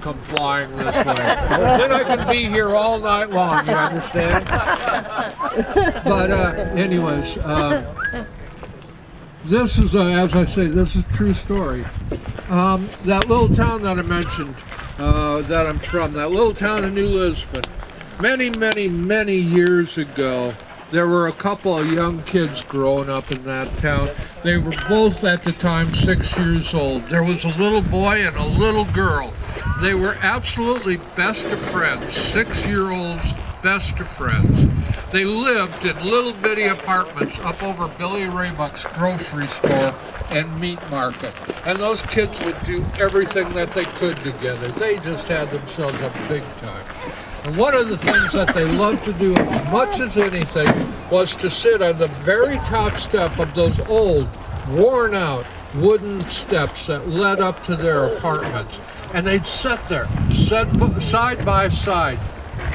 come flying this way. Then I can be here all night long, you understand? But anyways, this is, as I say, this is a true story. That little town that I mentioned, that I'm from, that little town of New Lisbon, many years ago, there were a couple of young kids growing up in that town. They were both at the time 6 years old. There was a little boy and a little girl. They were absolutely best of friends, 6-year-olds, best of friends. They lived in little bitty apartments up over Billy Raybuck's grocery store and meat market. And those kids would do everything that they could together. They just had themselves a big time. And one of the things that they loved to do as much as anything was to sit on the very top step of those old, worn out wooden steps that led up to their apartments. And they'd sit there, side by side,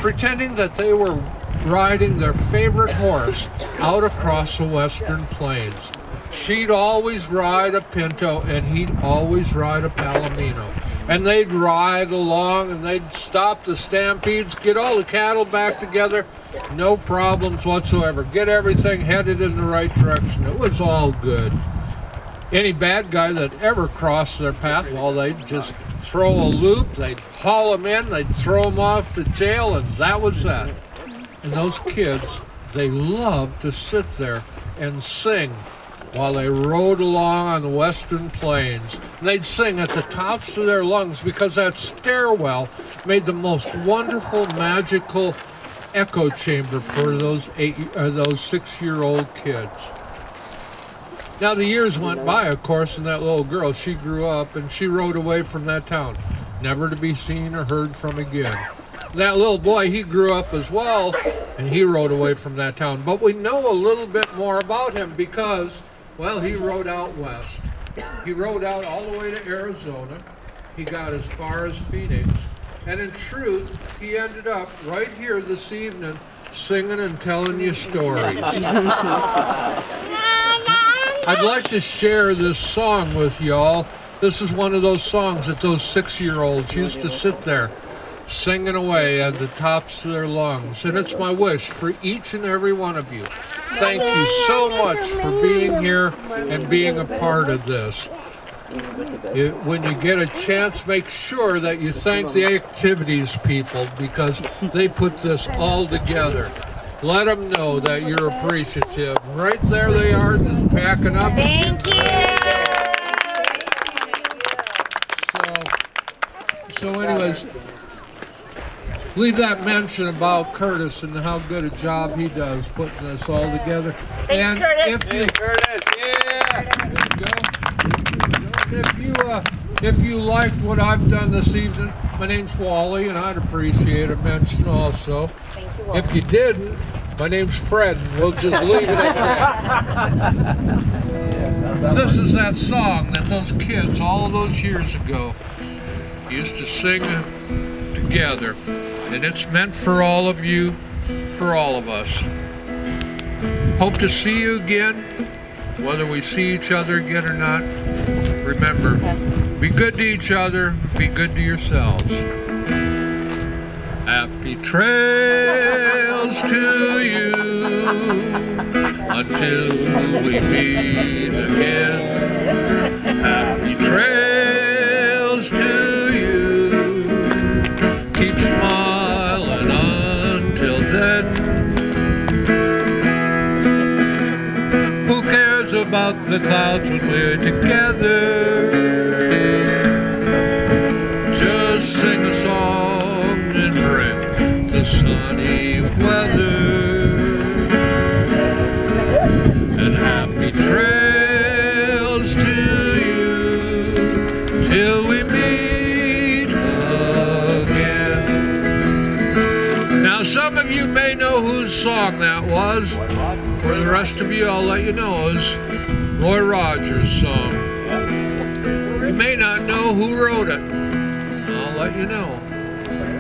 pretending that they were riding their favorite horse out across the western plains. She'd always ride a Pinto and he'd always ride a Palomino. And they'd ride along and they'd stop the stampedes, get all the cattle back together, no problems whatsoever. Get everything headed in the right direction. It was all good. Any bad guy that ever crossed their path, well, they'd just throw a loop, they'd haul them in, they'd throw them off to jail, and that was that. And those kids, they loved to sit there and sing while they rode along on the western plains. They'd sing at the tops of their lungs because that stairwell made the most wonderful, magical echo chamber for those 6-year-old kids. Now the years went by, of course, and that little girl, she grew up and she rode away from that town, never to be seen or heard from again. That little boy, he grew up as well, and he rode away from that town. But we know a little bit more about him because, well, he rode out west. He rode out all the way to Arizona. He got as far as Phoenix. And in truth, he ended up right here this evening singing and telling you stories. I'd like to share this song with y'all. This is one of those songs that those 6-year-olds used to sit there singing away at the tops of their lungs. And it's my wish for each and every one of you. Thank you so much for being here and being a part of this. When you get a chance, make sure that you thank the activities people because they put this all together. Let them know that you're appreciative. Right there they are, just packing up. Thank you. So anyways, leave that mention about Curtis and how good a job he does putting this all together. Thanks, Curtis. Curtis, yeah. There you go. If you liked what I've done this evening, my name's Wally, and I'd appreciate a mention also. Thank you, Wally. If you didn't, my name's Fred, and we'll just leave it at that. This is that song that those kids all those years ago used to sing together. And it's meant for all of you, for all of us. Hope to see you again, whether we see each other again or not. Remember, be good to each other, be good to yourselves. Happy trails to you until we meet again. Happy trails to you. Keep smiling until then. Who cares about the clouds when we're together? Just sing a song and bring the sunny weather. And happy trails to you till we meet again. Now some of you may know whose song that was. For the rest of you, I'll let you know it was Roy Rogers' song. You may not know who wrote it. I'll let you know.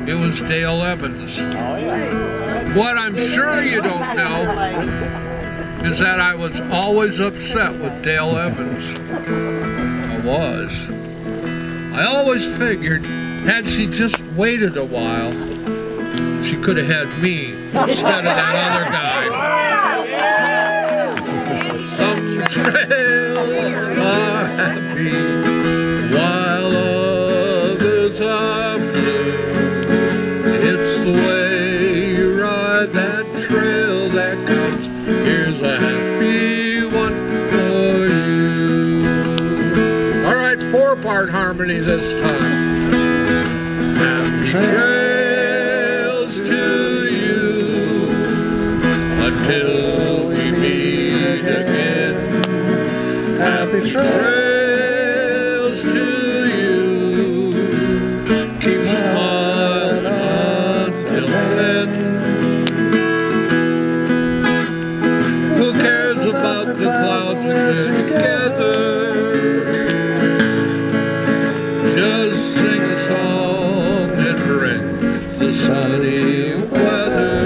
It was Dale Evans. What I'm sure you don't know is that I was always upset with Dale Evans. I was. I always figured Had she just waited a while, she could have had me instead of that other guy. Some trails are happy while others are blue. It's the way you ride that trail that counts. Here's a happy one for you. All right, 4-part harmony this time. Happy trails to you until we meet again. Happy trails to you. Keep smiling until then. Who cares about the clouds when we're together? Just sing a song and bring the sunny weather.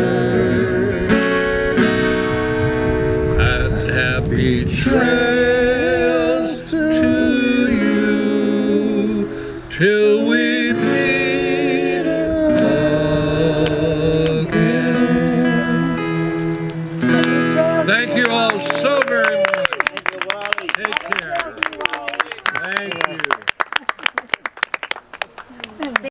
And happy trails to you till we meet again. Thank you all so very much.